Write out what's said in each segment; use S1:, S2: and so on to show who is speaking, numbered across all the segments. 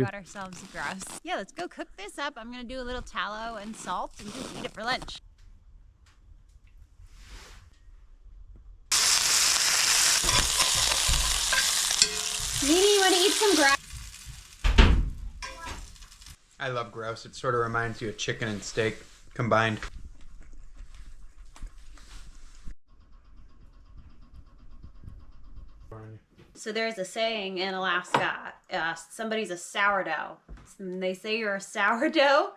S1: Got ourselves a grouse. Yeah, let's go cook this up. I'm gonna do a little tallow and salt and just eat it for lunch. Nene, you wanna eat some grouse?
S2: I love grouse. It sort of reminds you of chicken and steak combined.
S1: So there's a saying in Alaska, somebody's a sourdough. And they say you're a sourdough.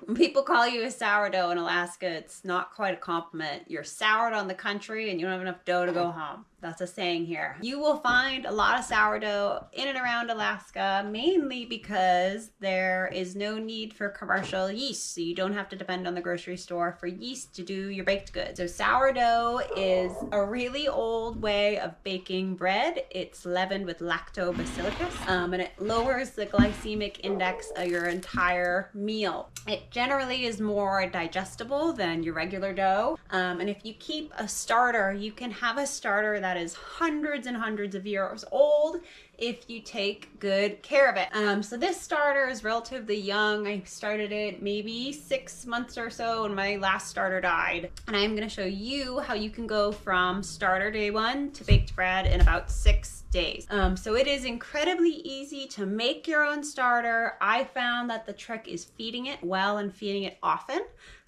S1: When people call you a sourdough in Alaska, it's not quite a compliment. You're soured on the country and you don't have enough dough to go home. That's a saying here. You will find a lot of sourdough in and around Alaska, mainly because there is no need for commercial yeast. So you don't have to depend on the grocery store for yeast to do your baked goods. So sourdough is a really old way of baking bread. It's leavened with lactobacillus, and it lowers the glycemic index of your entire meal. It generally is more digestible than your regular dough. And if you keep a starter, you can have a starter that is hundreds and hundreds of years old if you take good care of it. So this starter is relatively young. I started it maybe 6 months or so when my last starter died. And I'm gonna show you how you can go from starter day 1 to baked bread in about 6 days. So it is incredibly easy to make your own starter. I found that the trick is feeding it well and feeding it often.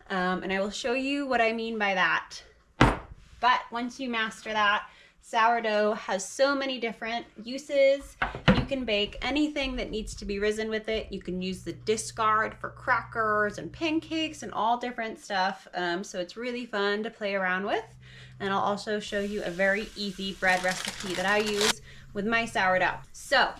S1: And I will show you what I mean by that. But once you master that, sourdough has so many different uses. You can bake anything that needs to be risen with it. You can use the discard for crackers and pancakes and all different stuff. So it's really fun to play around with. And I'll also show you a very easy bread recipe that I use with my sourdough. So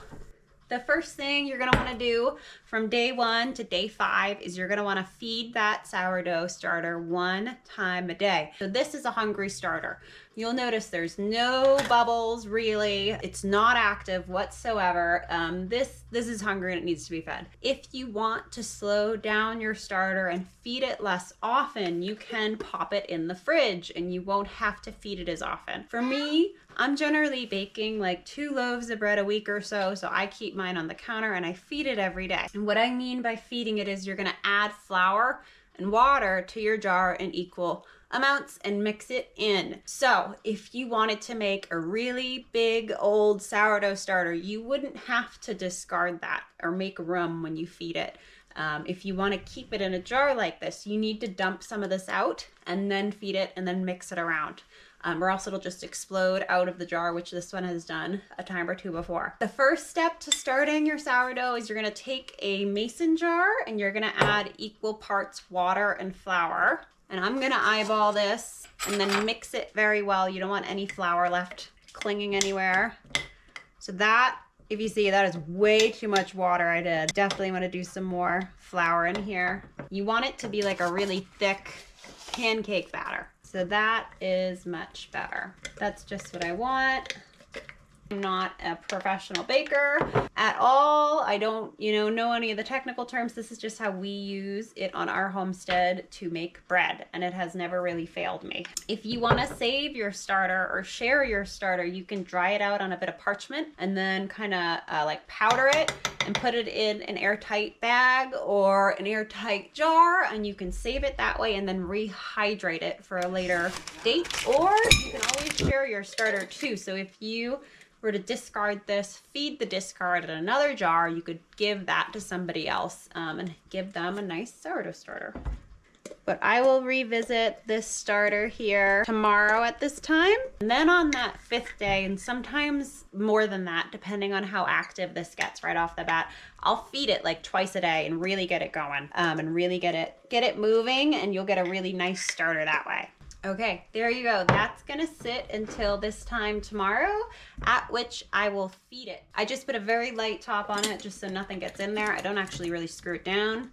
S1: the first thing you're gonna wanna do from day 1 to day 5 is you're gonna wanna feed that sourdough starter 1 time a day. So this is a hungry starter. You'll notice there's no bubbles really. It's not active whatsoever. This is hungry and it needs to be fed. If you want to slow down your starter and feed it less often, you can pop it in the fridge and you won't have to feed it as often. For me, I'm generally baking like 2 loaves of bread a week or so, so I keep mine on the counter and I feed it every day. And what I mean by feeding it is you're gonna add flour and water to your jar in equal amounts and mix it in. So if you wanted to make a really big old sourdough starter, you wouldn't have to discard that or make room when you feed it. If you want to keep it in a jar like this, you need to dump some of this out and then feed it and then mix it around. Or else it'll just explode out of the jar, which this one has done a time or 2 before. The first step to starting your sourdough is you're gonna take a mason jar and you're gonna add equal parts water and flour. And I'm gonna eyeball this and then mix it very well. You don't want any flour left clinging anywhere. So that, if you see, that is way too much water I did. Definitely wanna do some more flour in here. You want it to be like a really thick pancake batter. So that is much better. That's just what I want. I'm not a professional baker at all. I don't, know any of the technical terms. This is just how we use it on our homestead to make bread, and it has never really failed me. If you want to save your starter or share your starter, you can dry it out on a bit of parchment and then kind of like powder it and put it in an airtight bag or an airtight jar, and you can save it that way and then rehydrate it for a later date. Or you can always share your starter too. So if you were to discard this, feed the discard in another jar, you could give that to somebody else and give them a nice sourdough starter. But I will revisit this starter here tomorrow at this time. And then on that 5th day, and sometimes more than that, depending on how active this gets right off the bat, I'll feed it like twice a day and really get it going and really get it moving, and you'll get a really nice starter that way. Okay, there you go. That's gonna sit until this time tomorrow, at which I will feed it. I just put a very light top on it just so nothing gets in there. I don't actually really screw it down.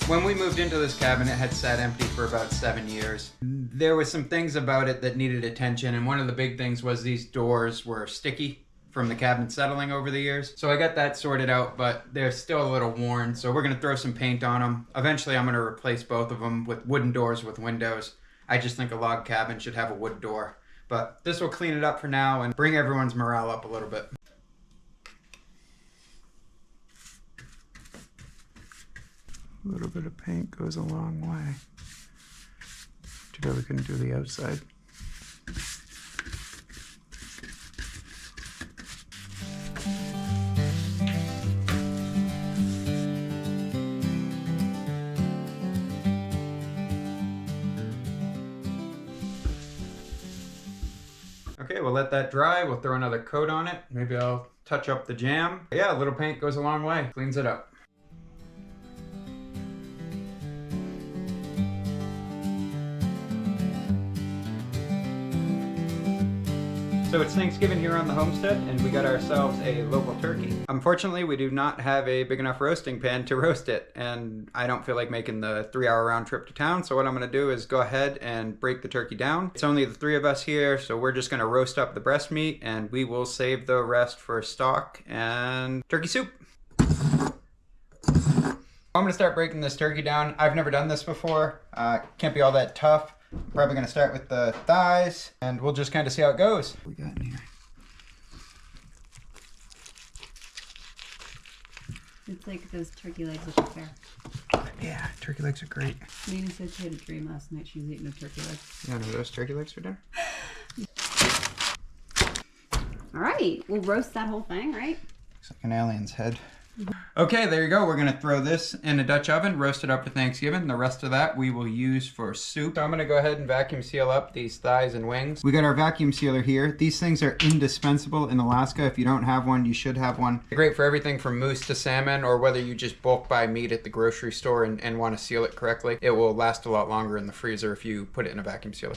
S2: When we moved into this cabin, it had sat empty for about 7 years. There were some things about it that needed attention, and one of the big things was these doors were sticky from the cabin settling over the years. So I got that sorted out, but they're still a little worn, so we're gonna throw some paint on them. Eventually I'm gonna replace both of them with wooden doors with windows. I just think a log cabin should have a wood door. But this will clean it up for now and bring everyone's morale up a little bit. A little bit of paint goes a long way. Too bad we couldn't do the outside. Okay, we'll let that dry. We'll throw another coat on it. Maybe I'll touch up the jam. Yeah, a little paint goes a long way. Cleans it up. So it's Thanksgiving here on the homestead, and we got ourselves a local turkey. Unfortunately, we do not have a big enough roasting pan to roast it, and I don't feel like making the 3-hour round trip to town, so what I'm gonna do is go ahead and break the turkey down. It's only the 3 of us here, so we're just gonna roast up the breast meat, and we will save the rest for stock and turkey soup. I'm gonna start breaking this turkey down. I've never done this before. Can't be all that tough. Probably gonna start with the thighs, and we'll just kind of see how it goes. What we got in here?
S1: It's like those turkey legs at the fair.
S2: Yeah, turkey legs are great.
S1: Lena said she had a dream last night. She was eating a turkey leg.
S2: You want those turkey legs for dinner?
S1: All right, we'll roast that whole thing, right?
S2: Looks like an alien's head. Okay, there you go. We're gonna throw this in a Dutch oven, roast it up for Thanksgiving. The rest of that we will use for soup. So I'm gonna go ahead and vacuum seal up these thighs and wings. We got our vacuum sealer here. These things are indispensable in Alaska. If you don't have one, you should have one. They're great for everything from moose to salmon, or whether you just bulk buy meat at the grocery store and want to seal it correctly. It will last a lot longer in the freezer if you put it in a vacuum sealer.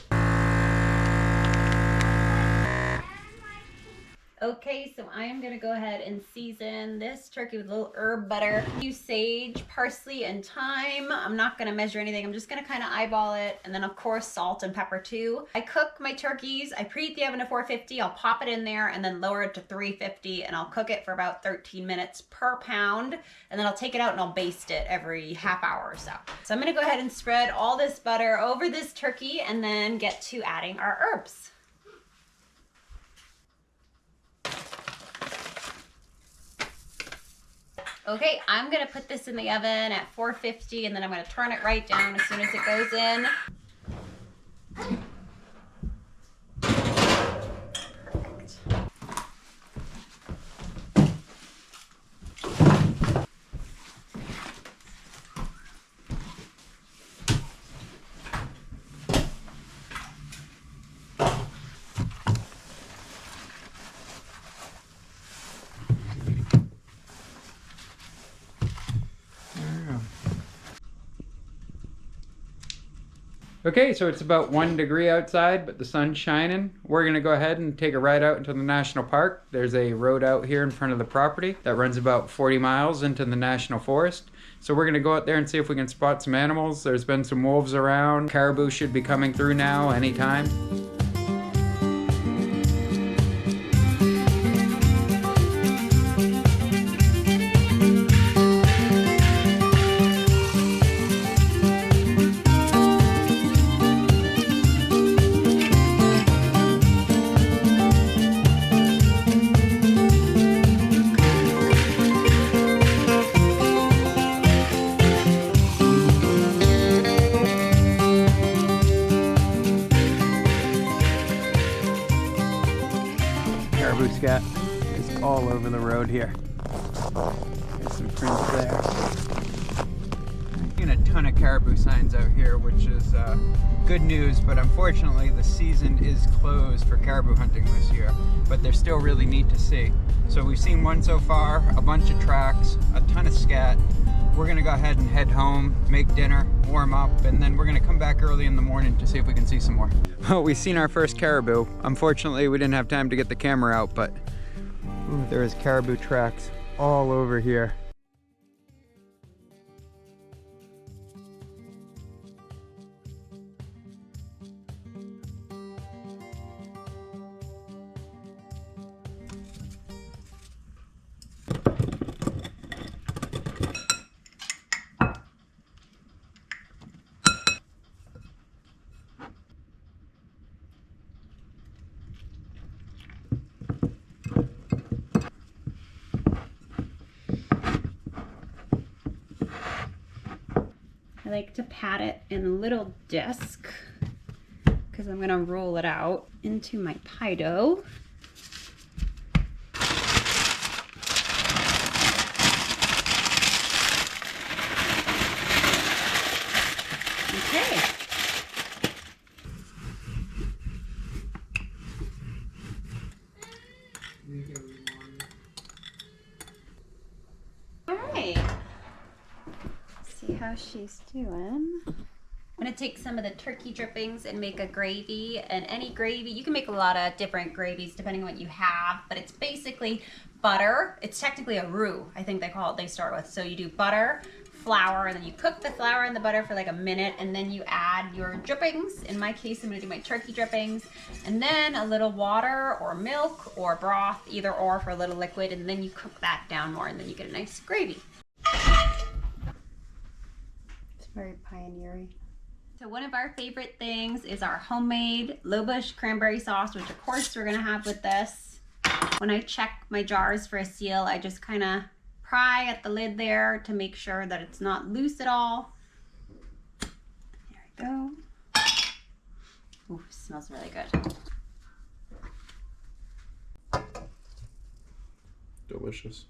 S1: Okay, so I am gonna go ahead and season this turkey with a little herb butter. Use sage, parsley, and thyme. I'm not gonna measure anything. I'm just gonna kind of eyeball it. And then of course, salt and pepper too. I cook my turkeys. I preheat the oven to 450. I'll pop it in there and then lower it to 350, and I'll cook it for about 13 minutes per pound. And then I'll take it out and I'll baste it every half hour or so. So I'm gonna go ahead and spread all this butter over this turkey and then get to adding our herbs. Okay, I'm gonna put this in the oven at 450, and then I'm gonna turn it right down as soon as it goes in. Perfect.
S2: Okay, so it's about 1 degree outside, but the sun's shining. We're gonna go ahead and take a ride out into the national park. There's a road out here in front of the property that runs about 40 miles into the national forest. So we're gonna go out there and see if we can spot some animals. There's been some wolves around. Caribou should be coming through now anytime. Caribou scat is all over the road here. There's some prints there. Seen a ton of caribou signs out here, which is good news, but unfortunately the season is closed for caribou hunting this year, but they're still really neat to see. So we've seen one so far, a bunch of tracks, a ton of scat. We're gonna go ahead and head home, make dinner, warm up, and then we're gonna come back early in the morning to see if we can see some more. Well, we've seen our first caribou. Unfortunately, we didn't have time to get the camera out, but ooh, there is caribou tracks all over here.
S1: I like to pat it in a little disc because I'm gonna roll it out into my pie dough. Okay. All right. See how she's doing. I'm gonna take some of the turkey drippings and make a gravy, and any gravy, you can make a lot of different gravies depending on what you have, but it's basically butter. It's technically a roux, I think they start with. So you do butter, flour, and then you cook the flour and the butter for like a minute, and then you add your drippings. In my case, I'm gonna do my turkey drippings, and then a little water or milk or broth, either or for a little liquid, and then you cook that down more, and then you get a nice gravy. It's very pioneering. So one of our favorite things is our homemade low bush cranberry sauce, which of course we're gonna have with this. When I check my jars for a seal, I just kind of pry at the lid there to make sure that it's not loose at all. There we go. Ooh, smells really good.
S2: Delicious.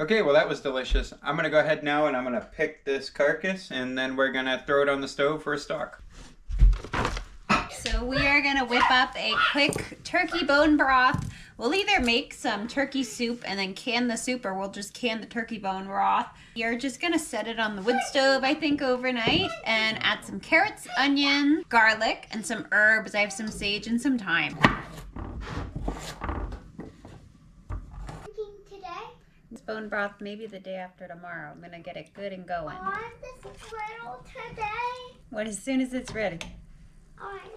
S2: Okay, well that was delicious. I'm gonna go ahead now and I'm gonna pick this carcass and then we're gonna throw it on the stove for a stock.
S1: So we are gonna whip up a quick turkey bone broth. We'll either make some turkey soup and then can the soup, or we'll just can the turkey bone broth. You're just gonna set it on the wood stove, I think, overnight, and add some carrots, onion, garlic, and some herbs. I have some sage and some thyme. This bone broth maybe the day after tomorrow. I'm gonna get it good and going.
S3: I want this little today.
S1: What, as soon as it's ready?
S3: Alright.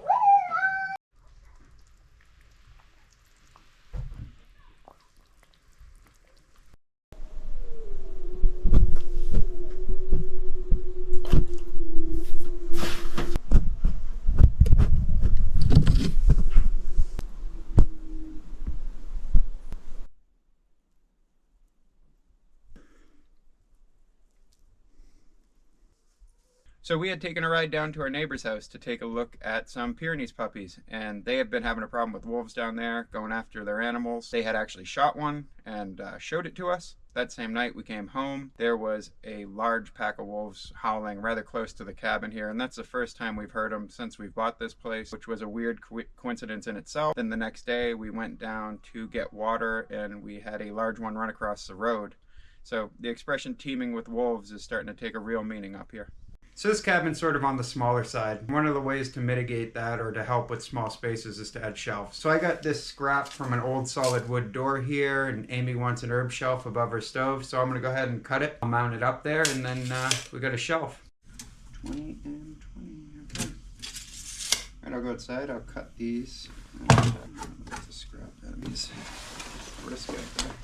S2: So we had taken a ride down to our neighbor's house to take a look at some Pyrenees puppies, and they had been having a problem with wolves down there, going after their animals. They had actually shot one and showed it to us. That same night we came home, there was a large pack of wolves howling rather close to the cabin here, and that's the first time we've heard them since we bought this place, which was a weird coincidence in itself. Then the next day we went down to get water and we had a large one run across the road. So the expression teeming with wolves is starting to take a real meaning up here. So this cabin's sort of on the smaller side. One of the ways to mitigate that or to help with small spaces is to add shelves. So I got this scrap from an old solid wood door here, and Amy wants an herb shelf above her stove. So I'm gonna go ahead and cut it. I'll mount it up there, and then we got a shelf. 20 and 20, okay. All right, I'll go outside, I'll cut these. There's a scrap out of these. Rustic there.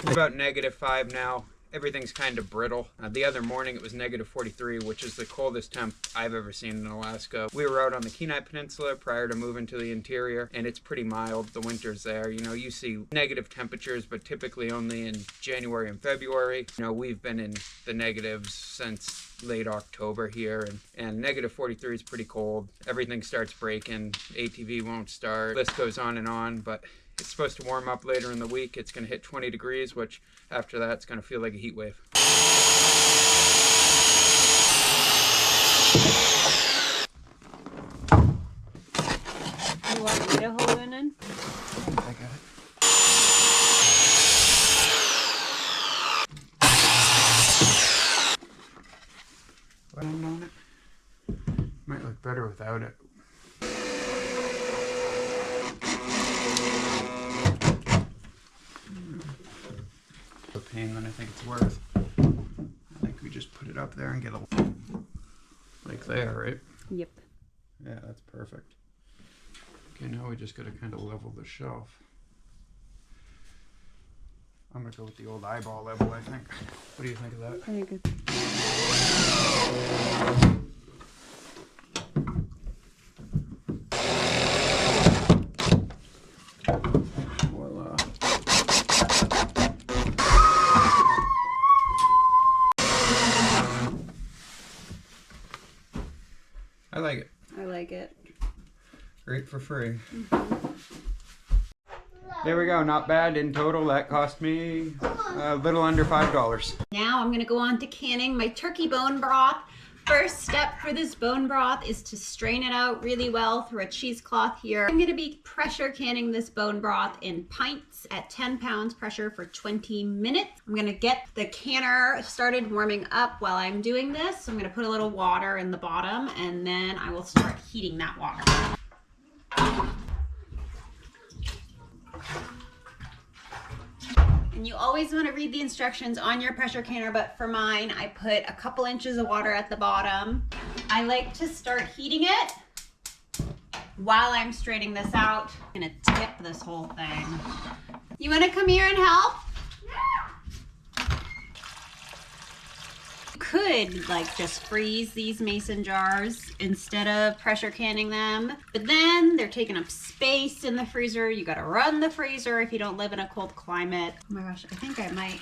S2: It's about -5 now. Everything's kind of brittle. The other morning it was -43, which is the coldest temp I've ever seen in Alaska. We were out on the Kenai Peninsula prior to moving to the interior, and it's pretty mild. The winter's there. You know, you see negative temperatures, but typically only in January and February. You know, we've been in the negatives since late October here, and -43 is pretty cold. Everything starts breaking. ATV won't start. List goes on, but it's supposed to warm up later in the week. It's going to hit 20 degrees, which after that, it's going to feel like a heat wave.
S1: You want me to hold it in?
S2: I got it. Button on it. Might look better without it. A pain than I think it's worth. I think we just put it up there and get a like there, right?
S1: Yep.
S2: Yeah, that's perfect. Okay, now we just gotta kind of level the shelf. I'm gonna go with the old eyeball level, I think. What do you think of that?
S1: Very good.
S2: I like it.
S1: I like it.
S2: Great for free. There we go. Not bad. In total, that cost me a little under $5.
S1: Now I'm gonna go on to canning my turkey bone broth. First step for this bone broth is to strain it out really well through a cheesecloth here. I'm gonna be pressure canning this bone broth in pints at 10 pounds pressure for 20 minutes. I'm gonna get the canner started warming up while I'm doing this. So I'm gonna put a little water in the bottom and then I will start heating that water. And you always want to read the instructions on your pressure canner, but for mine, I put a couple inches of water at the bottom. I like to start heating it while I'm straining this out. I'm gonna tip this whole thing. You want to come here and help? You could like just freeze these mason jars instead of pressure canning them, but then they're taking up space in the freezer. You gotta run the freezer if you don't live in a cold climate. Oh my gosh, I think I might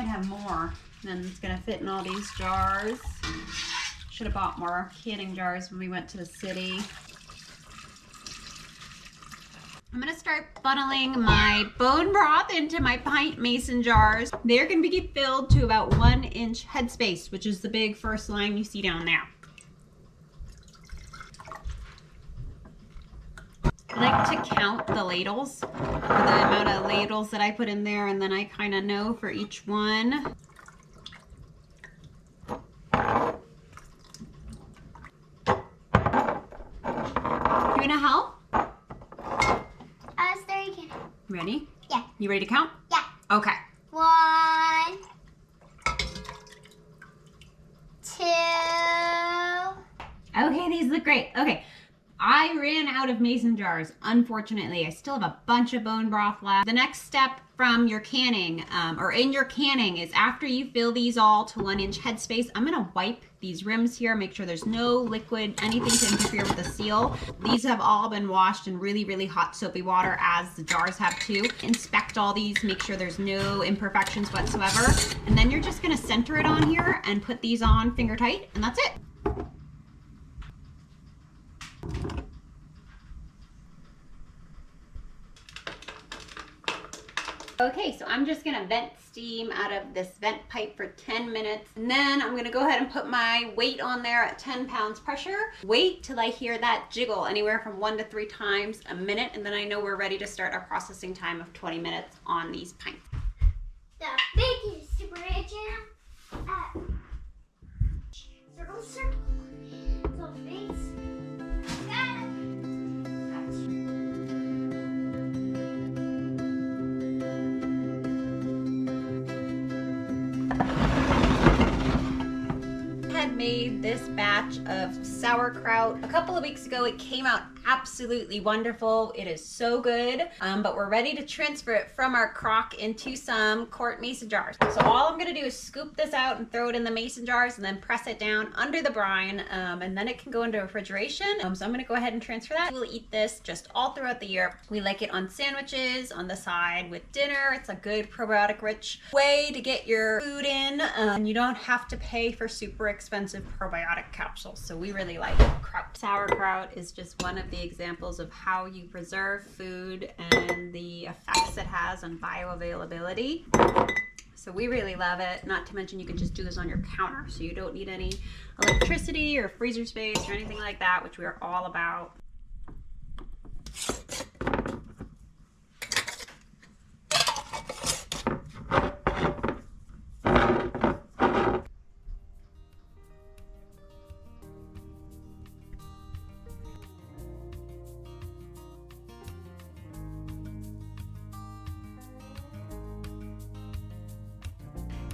S1: have more than it's gonna fit in all these jars. Should have bought more canning jars when we went to the city. I'm gonna start funneling my bone broth into my pint mason jars. They're gonna be filled to about 1 inch headspace, which is the big first line you see down there. I like to count the ladles, or the amount of ladles that I put in there, and then I kind of know for each one. You gonna help?
S3: There you can.
S1: Ready?
S3: Yeah.
S1: You ready to count?
S3: Yeah.
S1: Okay.
S3: 1, 2.
S1: Okay, these look great. Okay, I ran out of mason jars, unfortunately. I still have a bunch of bone broth left. The next step from your canning, or in your canning, is after you fill these all to 1 inch headspace, I'm gonna wipe these rims here, make sure there's no liquid, anything to interfere with the seal. These have all been washed in really, really hot soapy water, as the jars have too. Inspect all these, make sure there's no imperfections whatsoever. And then you're just gonna center it on here and put these on finger tight, and that's it. Okay, so I'm just gonna vent steam out of this vent pipe for 10 minutes. And then I'm gonna go ahead and put my weight on there at 10 pounds pressure. Wait till I hear that jiggle anywhere from 1 to 3 times a minute. And then I know we're ready to start our processing time of 20 minutes on these pints.
S3: The baking super jam. Circle, circle. So base. Got it.
S1: Had made this batch of sauerkraut a couple of weeks ago. It came out absolutely wonderful. It is so good, but we're ready to transfer it from our crock into some quart mason jars. So all I'm gonna do is scoop this out and throw it in the mason jars and then press it down under the brine, and then it can go into refrigeration. So I'm gonna go ahead and transfer that. We'll eat this just all throughout the year. We like it on sandwiches, on the side with dinner. It's a good probiotic rich way to get your food in, and you don't have to pay for super expensive probiotic capsules. So we really like kraut. Sauerkraut is just one of the examples of how you preserve food and the effects it has on bioavailability. So we really love it. Not to mention you can just do this on your counter, so you don't need any electricity or freezer space or anything like that, which we are all about.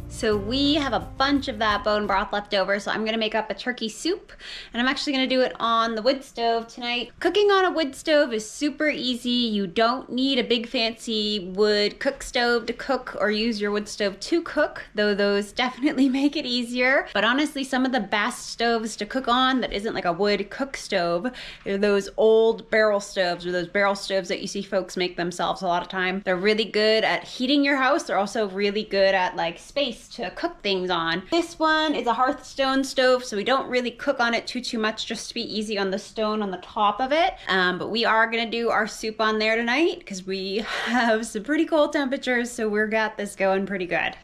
S1: So we have a bunch of that bone broth left over, so I'm gonna make up a turkey soup, and I'm actually gonna do it on the wood stove tonight. Cooking on a wood stove is super easy. You don't need a big fancy wood cook stove to cook or use your wood stove to cook, though those definitely make it easier. But honestly, some of the best stoves to cook on that isn't like a wood cook stove are those old barrel stoves, or those barrel stoves that you see folks make themselves a lot of time. They're really good at heating your house. They're also really good at like space nice to cook things on. This one is a Hearthstone stove, so we don't really cook on it too much, just to be easy on the stone on the top of it. But we are gonna do our soup on there tonight because we have some pretty cold temperatures, so we've got this going pretty good.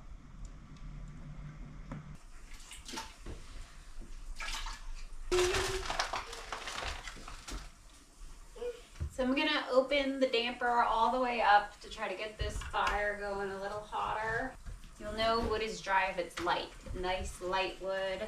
S1: So I'm gonna open the damper all the way up to try to get this fire going a little hotter. You'll know wood is dry if it's light. Nice light wood.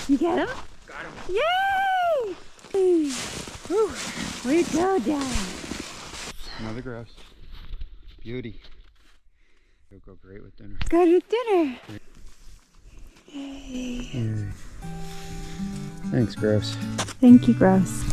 S1: You get him?
S2: Got him.
S1: Yay! Whew. We go down.
S2: Another grouse. Beauty. It'll go great with dinner.
S1: Go to dinner. Yay.
S2: Thanks, grouse.
S1: Thank you, grouse.